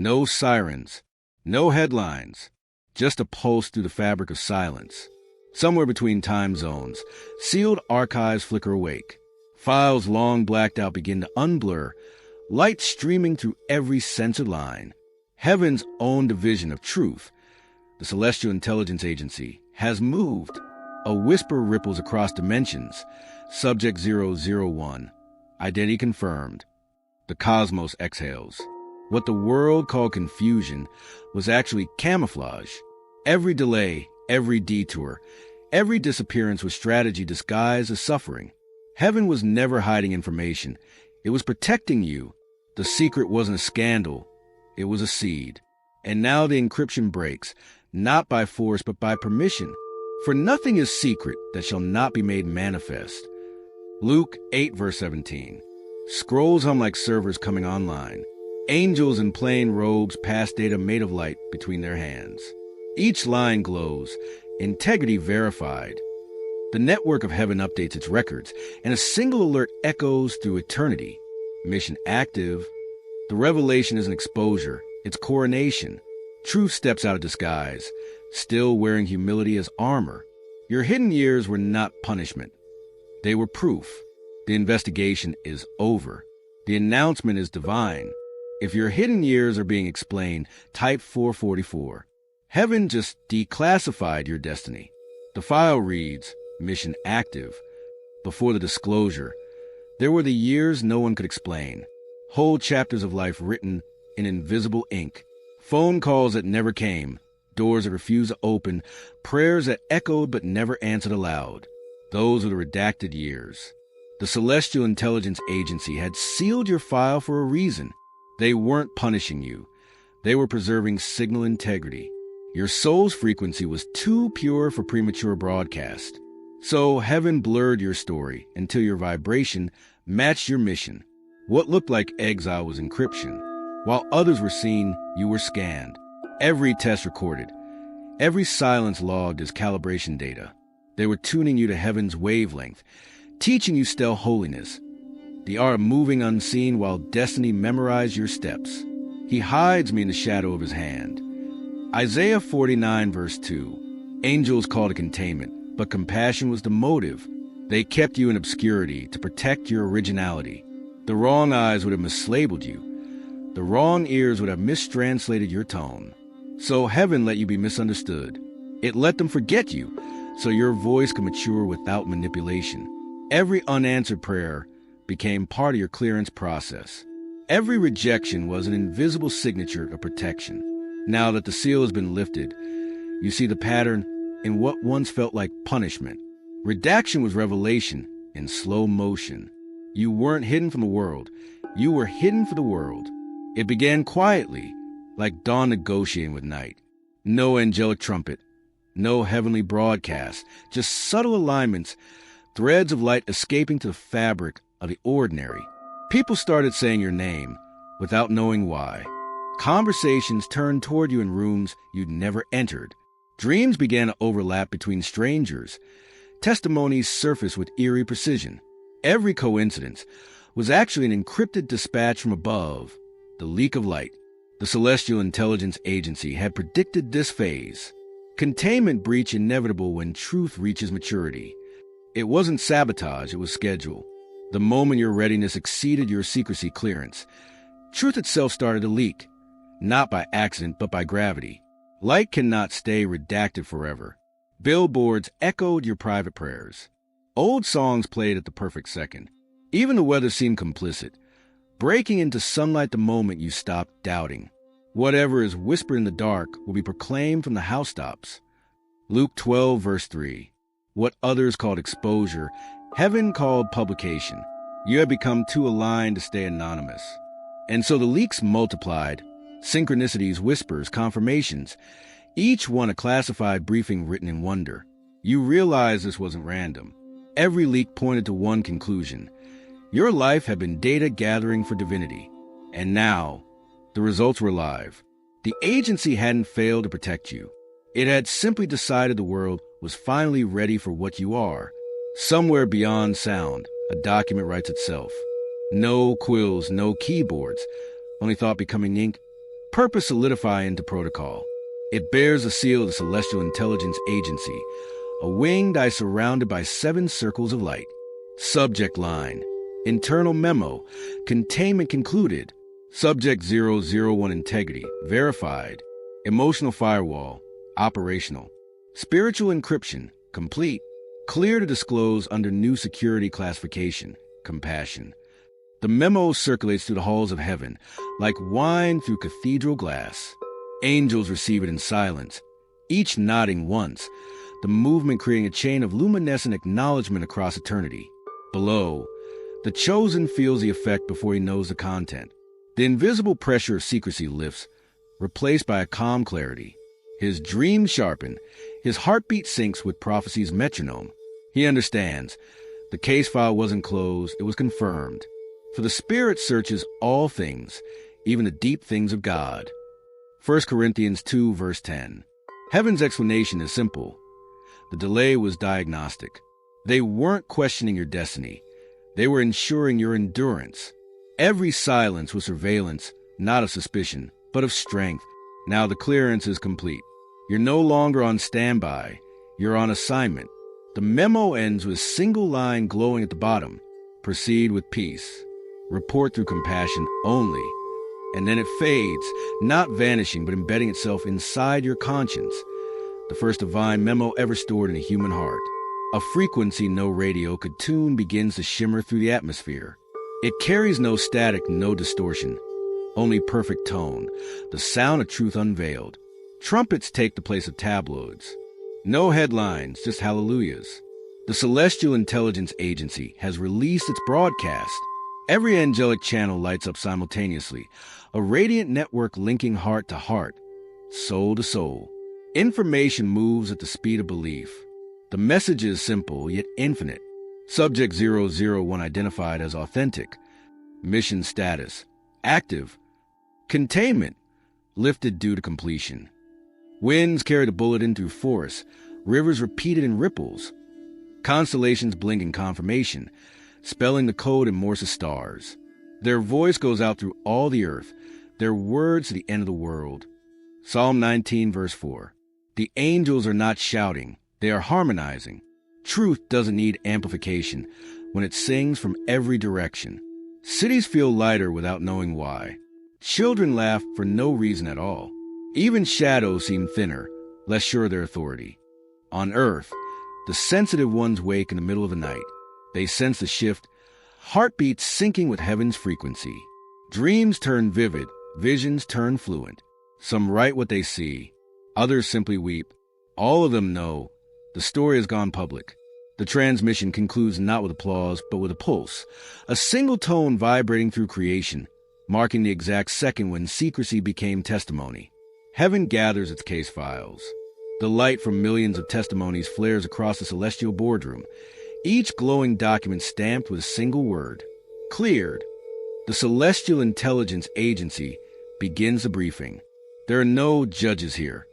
No sirens, no headlines, just a pulse through the fabric of silence. Somewhere between time zones, sealed archives flicker awake. Files long blacked out begin to unblur, light streaming through every censored line. Heaven's own division of truth, the Celestial Intelligence Agency, has moved. A whisper ripples across dimensions. Subject 001. Identity confirmed. The cosmos exhales. What the world called confusion was actually camouflage. Every delay, every detour, every disappearance was strategy disguised as suffering. Heaven was never hiding information. It was protecting you. The secret wasn't a scandal. It was a seed. And now the encryption breaks, not by force but by permission. For nothing is secret that shall not be made manifest. Luke 8 verse 17. Scrolls hum like servers coming online. Angels in plain robes pass data made of light between their hands. Each line glows, integrity verified. The network of heaven updates its records, and a single alert echoes through eternity. Mission active. The revelation is an exposure, it's coronation. Truth steps out of disguise, still wearing humility as armor. Your hidden years were not punishment. They were proof. The investigation is over. The announcement is divine. If your hidden years are being explained, type 444. Heaven just declassified your destiny. The file reads, mission active. Before the disclosure, there were the years no one could explain. Whole chapters of life written in invisible ink. Phone calls that never came. Doors that refused to open. Prayers that echoed but never answered aloud. Those were the redacted years. The Celestial Intelligence Agency had sealed your file for a reason. They weren't punishing you. They were preserving signal integrity. Your soul's frequency was too pure for premature broadcast. So heaven blurred your story until your vibration matched your mission. What looked like exile was encryption. While others were seen, you were scanned. Every test recorded. Every silence logged as calibration data. They were tuning you to heaven's wavelength, teaching you stealth holiness. The art of moving unseen while destiny memorized your steps. He hides me in the shadow of his hand. Isaiah 49 verse 2. Angels called it containment, but compassion was the motive. They kept you in obscurity to protect your originality. The wrong eyes would have mislabeled you. The wrong ears would have mistranslated your tone. So heaven let you be misunderstood. It let them forget you, so your voice could mature without manipulation. Every unanswered prayer became part of your clearance process. Every rejection was an invisible signature of protection. Now that the seal has been lifted, you see the pattern in what once felt like punishment. Redaction was revelation in slow motion. You weren't hidden from the world. You were hidden for the world. It began quietly, like dawn negotiating with night. No angelic trumpet, no heavenly broadcast, just subtle alignments, threads of light escaping to the fabric of the ordinary. People started saying your name without knowing why. Conversations turned toward you in rooms you'd never entered. Dreams began to overlap between strangers. Testimonies surfaced with eerie precision. Every coincidence was actually an encrypted dispatch from above, the leak of light. The Celestial Intelligence Agency had predicted this phase. Containment breach inevitable when truth reaches maturity. It wasn't sabotage, it was schedule. The moment your readiness exceeded your secrecy clearance, truth itself started to leak, not by accident but by gravity. Light cannot stay redacted forever. Billboards echoed your private prayers. Old songs played at the perfect second. Even the weather seemed complicit, breaking into sunlight the moment you stopped doubting. Whatever is whispered in the dark will be proclaimed from the housetops. Luke 12 verse 3. What others called exposure, heaven called publication. You had become too aligned to stay anonymous. And so the leaks multiplied. Synchronicities, whispers, confirmations. Each one a classified briefing written in wonder. You realized this wasn't random. Every leak pointed to one conclusion. Your life had been data gathering for divinity. And now, the results were live. The agency hadn't failed to protect you. It had simply decided the world was finally ready for what you are. Somewhere beyond sound, a document writes itself. No quills, no keyboards, only thought becoming ink, purpose solidify into protocol. It bears the seal of the Celestial Intelligence Agency, a winged eye surrounded by 7 circles of light. Subject line, internal memo, containment concluded. Subject 001 integrity, verified. Emotional firewall, operational. Spiritual encryption, complete. Clear to disclose under new security classification, compassion. The memo circulates through the halls of heaven, like wine through cathedral glass. Angels receive it in silence, each nodding once, the movement creating a chain of luminescent acknowledgement across eternity. Below, the chosen feels the effect before he knows the content. The invisible pressure of secrecy lifts, replaced by a calm clarity. His dreams sharpen, his heartbeat syncs with prophecy's metronome. He understands. The case file wasn't closed, it was confirmed. For the Spirit searches all things, even the deep things of God. 1 Corinthians 2, verse 10. Heaven's explanation is simple. The delay was diagnostic. They weren't questioning your destiny. They were ensuring your endurance. Every silence was surveillance, not of suspicion, but of strength. Now the clearance is complete. You're no longer on standby. You're on assignment. The memo ends with a single line glowing at the bottom. Proceed with peace. Report through compassion only. And then it fades, not vanishing, but embedding itself inside your conscience. The first divine memo ever stored in a human heart. A frequency no radio could tune begins to shimmer through the atmosphere. It carries no static, no distortion. Only perfect tone, the sound of truth unveiled. Trumpets take the place of tabloids. No headlines, just hallelujahs. The Celestial Intelligence Agency has released its broadcast. Every angelic channel lights up simultaneously, a radiant network linking heart to heart, soul to soul. Information moves at the speed of belief. The message is simple, yet infinite. Subject 001 identified as authentic. Mission status, active. Containment, lifted due to completion. Winds carry the bulletin through forests, rivers repeated in ripples. Constellations blink in confirmation, spelling the code in Morse's stars. Their voice goes out through all the earth, their words to the end of the world. Psalm 19, verse 4. The angels are not shouting, they are harmonizing. Truth doesn't need amplification when it sings from every direction. Cities feel lighter without knowing why. Children laugh for no reason at all. Even shadows seem thinner, less sure of their authority. On earth, the sensitive ones wake in the middle of the night. They sense the shift, heartbeats syncing with heaven's frequency. Dreams turn vivid, visions turn fluent. Some write what they see, others simply weep. All of them know the story has gone public. The transmission concludes not with applause, but with a pulse, a single tone vibrating through creation, marking the exact second when secrecy became testimony. Heaven gathers its case files. The light from millions of testimonies flares across the celestial boardroom, each glowing document stamped with a single word, cleared. The Celestial Intelligence Agency begins the briefing. There are no judges here,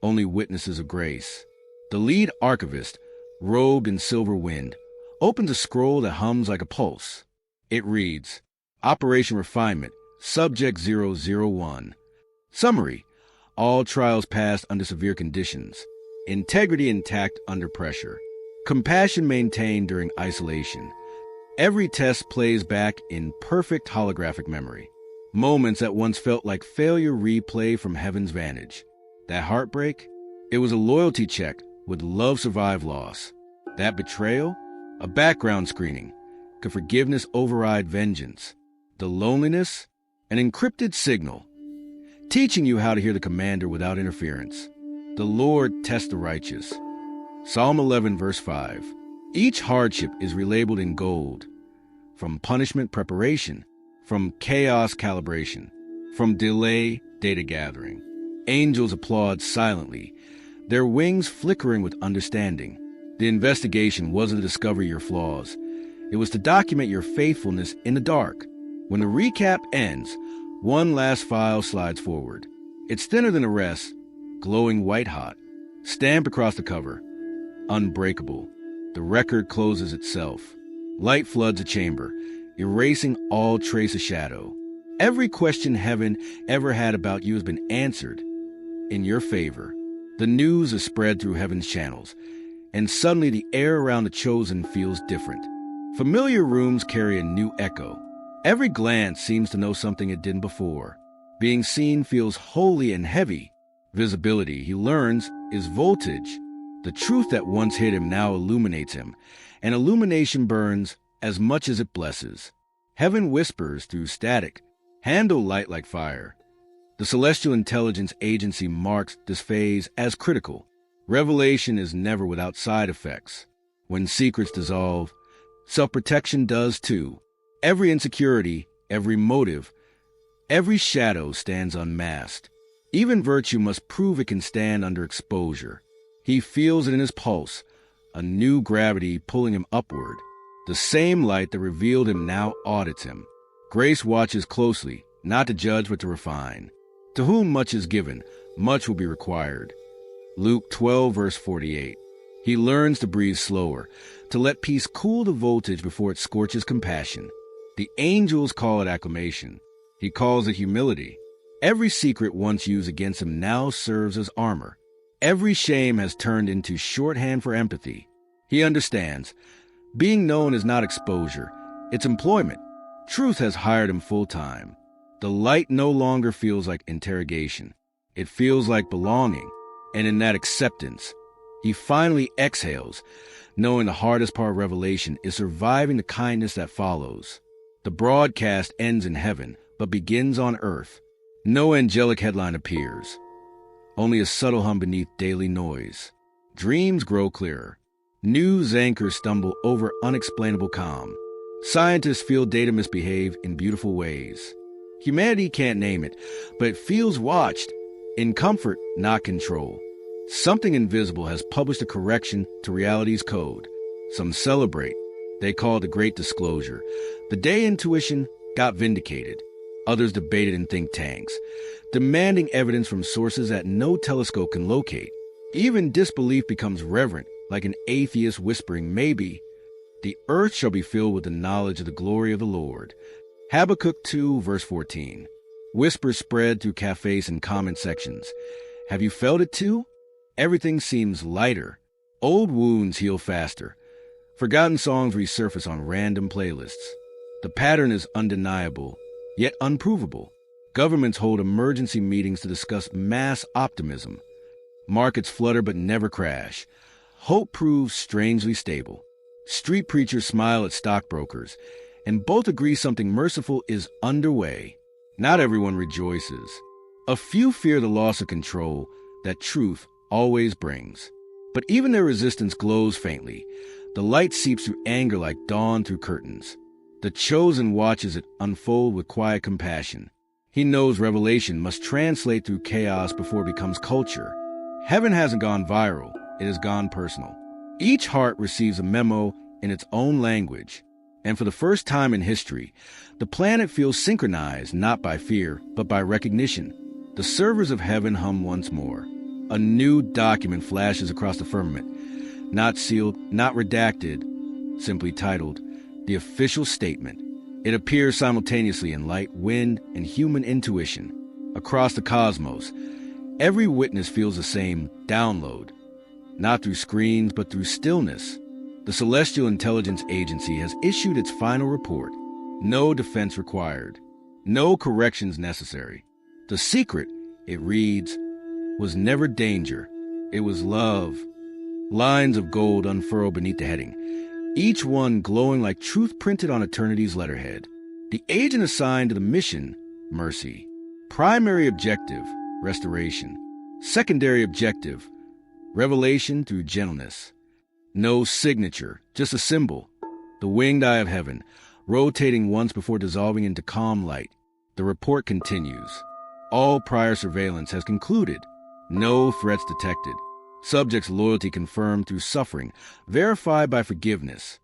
only witnesses of grace. The lead archivist, robed in silver wind, opens a scroll that hums like a pulse. It reads, Operation Refinement, Subject 001. Summary, all trials passed under severe conditions. Integrity intact under pressure. Compassion maintained during isolation. Every test plays back in perfect holographic memory. Moments that once felt like failure replay from heaven's vantage. That heartbreak? It was a loyalty check. Would love survive loss? That betrayal? A background screening. Could forgiveness override vengeance? The loneliness? An encrypted signal. Teaching you how to hear the commander without interference. The Lord tests the righteous. Psalm 11, verse 5. Each hardship is relabeled in gold. From punishment preparation. From chaos calibration. From delay data gathering. Angels applaud silently, their wings flickering with understanding. The investigation wasn't to discover your flaws. It was to document your faithfulness in the dark. When the recap ends, one last file slides forward. It's thinner than the rest, glowing white-hot, stamped across the cover. Unbreakable. The record closes itself. Light floods a chamber, erasing all trace of shadow. Every question heaven ever had about you has been answered in your favor. The news is spread through heaven's channels, and suddenly the air around the chosen feels different. Familiar rooms carry a new echo. Every glance seems to know something it didn't before. Being seen feels holy and heavy. Visibility, he learns, is voltage. The truth that once hid him now illuminates him, and illumination burns as much as it blesses. Heaven whispers through static, handle light like fire. The Celestial Intelligence Agency marks this phase as critical. Revelation is never without side effects. When secrets dissolve, self-protection does too. Every insecurity, every motive, every shadow stands unmasked. Even virtue must prove it can stand under exposure. He feels it in his pulse, a new gravity pulling him upward. The same light that revealed him now audits him. Grace watches closely, not to judge but to refine. To whom much is given, much will be required. Luke 12, verse 48. He learns to breathe slower, to let peace cool the voltage before it scorches compassion. The angels call it acclamation. He calls it humility. Every secret once used against him now serves as armor. Every shame has turned into shorthand for empathy. He understands. Being known is not exposure, it's employment. Truth has hired him full-time. The light no longer feels like interrogation. It feels like belonging. And in that acceptance, he finally exhales, knowing the hardest part of revelation is surviving the kindness that follows. The broadcast ends in heaven, but begins on earth. No angelic headline appears. Only a subtle hum beneath daily noise. Dreams grow clearer. News anchors stumble over unexplainable calm. Scientists feel data misbehave in beautiful ways. Humanity can't name it, but it feels watched. In comfort, not control. Something invisible has published a correction to reality's code. Some celebrate. They call it the great disclosure. The day intuition got vindicated. Others debated in think tanks, demanding evidence from sources that no telescope can locate. Even disbelief becomes reverent, like an atheist whispering, maybe. The earth shall be filled with the knowledge of the glory of the Lord. Habakkuk 2, verse 14. Whispers spread through cafes and comment sections. Have you felt it too? Everything seems lighter. Old wounds heal faster. Forgotten songs resurface on random playlists. The pattern is undeniable, yet unprovable. Governments hold emergency meetings to discuss mass optimism. Markets flutter but never crash. Hope proves strangely stable. Street preachers smile at stockbrokers, and both agree something merciful is underway. Not everyone rejoices. A few fear the loss of control that truth always brings. But even their resistance glows faintly. The light seeps through anger like dawn through curtains. The chosen watches it unfold with quiet compassion. He knows revelation must translate through chaos before it becomes culture. Heaven hasn't gone viral, it has gone personal. Each heart receives a memo in its own language. And for the first time in history, the planet feels synchronized not by fear, but by recognition. The servers of heaven hum once more. A new document flashes across the firmament, not sealed, not redacted, simply titled, The Official Statement. It appears simultaneously in light, wind, and human intuition. Across the cosmos, every witness feels the same download, not through screens, but through stillness. The Celestial Intelligence Agency has issued its final report. No defense required. No corrections necessary. The secret, it reads, was never danger. It was love. Lines of gold unfurl beneath the heading, each one glowing like truth printed on eternity's letterhead. The agent assigned to the mission, mercy. Primary objective, restoration. Secondary objective, revelation through gentleness. No signature, just a symbol. The winged eye of heaven, rotating once before dissolving into calm light. The report continues. All prior surveillance has concluded. No threats detected. Subjects' loyalty confirmed through suffering, verified by forgiveness.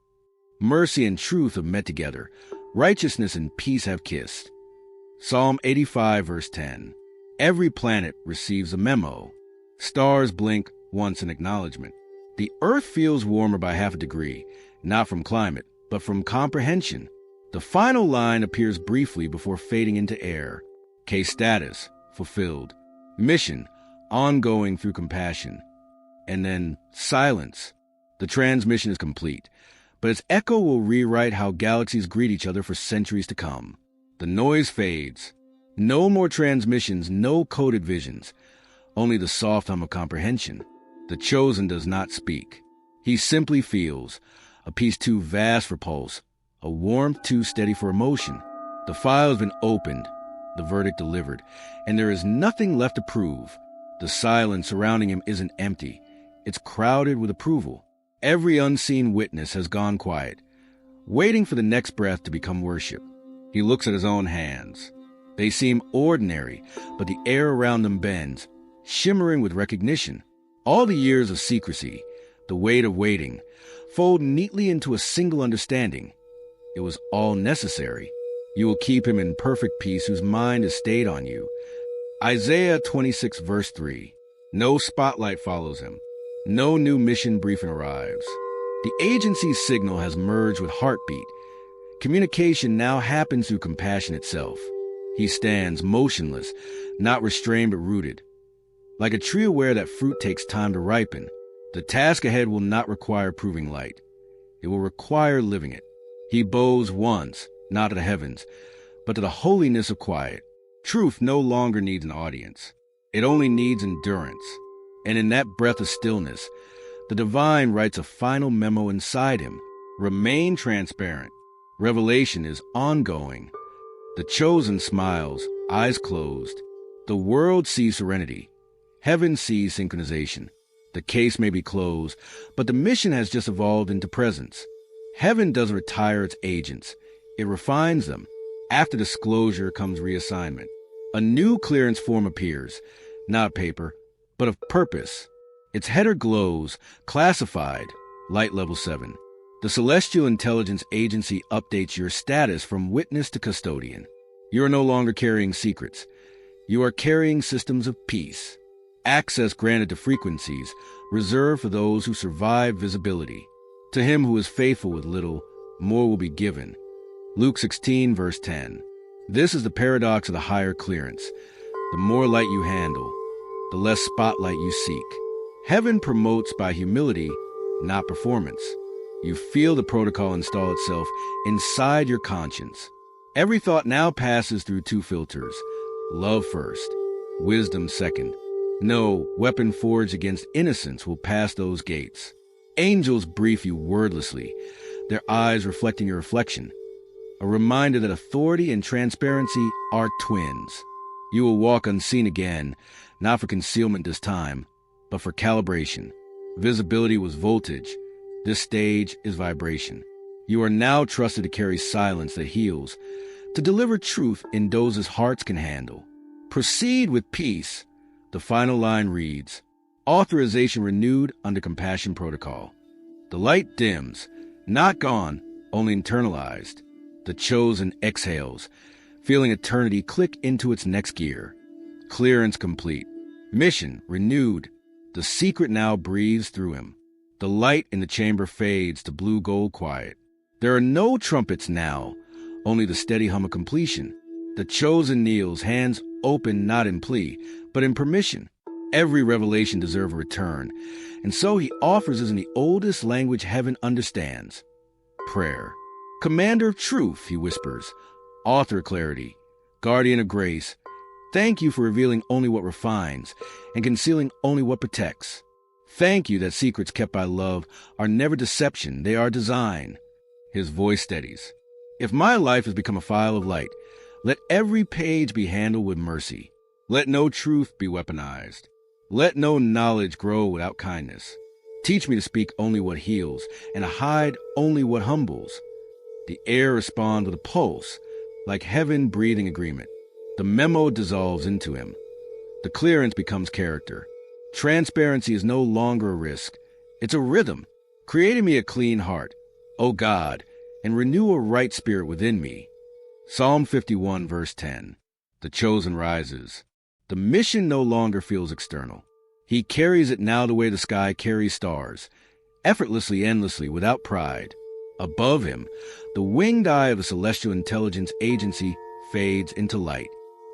Mercy and truth have met together. Righteousness and peace have kissed. Psalm 85, verse 10. Every planet receives a memo. Stars blink once in acknowledgement. The earth feels warmer by half a degree, not from climate, but from comprehension. The final line appears briefly before fading into air. Case status, fulfilled. Mission, ongoing through compassion. And then silence. The transmission is complete, but its echo will rewrite how galaxies greet each other for centuries to come. The noise fades. No more transmissions, no coded visions. Only the soft hum of comprehension. The chosen does not speak. He simply feels, a peace too vast for pulse, a warmth too steady for emotion. The file has been opened, the verdict delivered, and there is nothing left to prove. The silence surrounding him isn't empty. It's crowded with approval. Every unseen witness has gone quiet, waiting for the next breath to become worship. He looks at his own hands. They seem ordinary, but the air around them bends, shimmering with recognition. All the years of secrecy, the weight of waiting, fold neatly into a single understanding. It was all necessary. You will keep him in perfect peace whose mind is stayed on you. Isaiah 26 verse 3. No spotlight follows him. No new mission briefing arrives. The agency's signal has merged with heartbeat. Communication now happens through compassion itself. He stands motionless, not restrained but rooted. Like a tree aware that fruit takes time to ripen, the task ahead will not require proving light. It will require living it. He bows once, not to the heavens, but to the holiness of quiet. Truth no longer needs an audience. It only needs endurance. And in that breath of stillness, the divine writes a final memo inside him. Remain transparent. Revelation is ongoing. The chosen smiles, eyes closed. The world sees serenity. Heaven sees synchronization. The case may be closed, but the mission has just evolved into presence. Heaven doesn't retire its agents. It refines them. After disclosure comes reassignment. A new clearance form appears, not paper, but of purpose. Its header glows, classified, light level 7. The Celestial Intelligence Agency updates your status from witness to custodian. You are no longer carrying secrets. You are carrying systems of peace. Access granted to frequencies reserved for those who survive visibility. To him who is faithful with little, more will be given. Luke 16 verse 10. This is the paradox of the higher clearance. The more light you handle, the less spotlight you seek. Heaven promotes by humility, not performance. You feel the protocol install itself inside your conscience. Every thought now passes through 2 filters. Love first, wisdom second. No weapon forged against innocence will pass those gates. Angels brief you wordlessly, their eyes reflecting your reflection. A reminder that authority and transparency are twins. You will walk unseen again, not for concealment this time, but for calibration. Visibility was voltage. This stage is vibration. You are now trusted to carry silence that heals, to deliver truth in doses hearts can handle. Proceed with peace. The final line reads, authorization renewed under compassion protocol. The light dims, not gone, only internalized. The chosen exhales, feeling eternity click into its next gear. Clearance complete. Mission renewed. The secret now breathes through him. The light in the chamber fades to blue gold quiet. There are no trumpets now, only the steady hum of completion. The chosen kneels, hands open not in plea, but in permission. Every revelation deserves a return, and so he offers us in the oldest language heaven understands. Prayer. Commander of truth, he whispers. Author of clarity. Guardian of grace. Thank you for revealing only what refines and concealing only what protects. Thank you that secrets kept by love are never deception, they are design. His voice steadies. If my life has become a file of light, let every page be handled with mercy. Let no truth be weaponized. Let no knowledge grow without kindness. Teach me to speak only what heals and to hide only what humbles. The air responds with a pulse, like heaven breathing agreement. The memo dissolves into him. The clearance becomes character. Transparency is no longer a risk. It's a rhythm. Create me a clean heart, O God, and renew a right spirit within me. Psalm 51 verse 10. The chosen rises. The mission no longer feels external. He carries it now the way the sky carries stars, effortlessly, endlessly, without pride. Above him, the winged eye of the Celestial Intelligence Agency fades into light.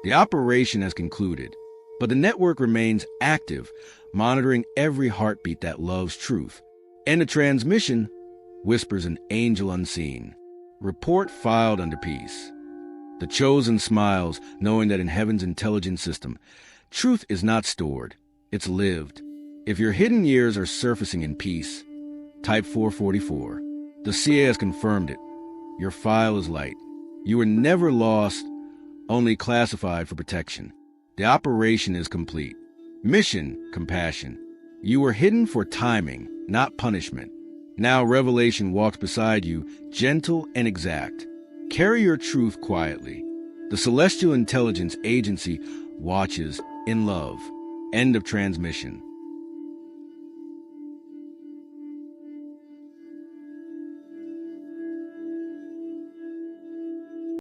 The operation has concluded, but the network remains active, monitoring every heartbeat that loves truth. And the transmission, whispers an angel unseen. Report filed under peace. The chosen smiles, knowing that in heaven's intelligence system, truth is not stored, it's lived. If your hidden years are surfacing in peace, type 444. The C.I.A. has confirmed it. Your file is light. You were never lost, only classified for protection. The operation is complete. Mission, compassion. You were hidden for timing, not punishment. Now revelation walks beside you, gentle and exact. Carry your truth quietly. The Celestial Intelligence Agency watches in love. End of transmission.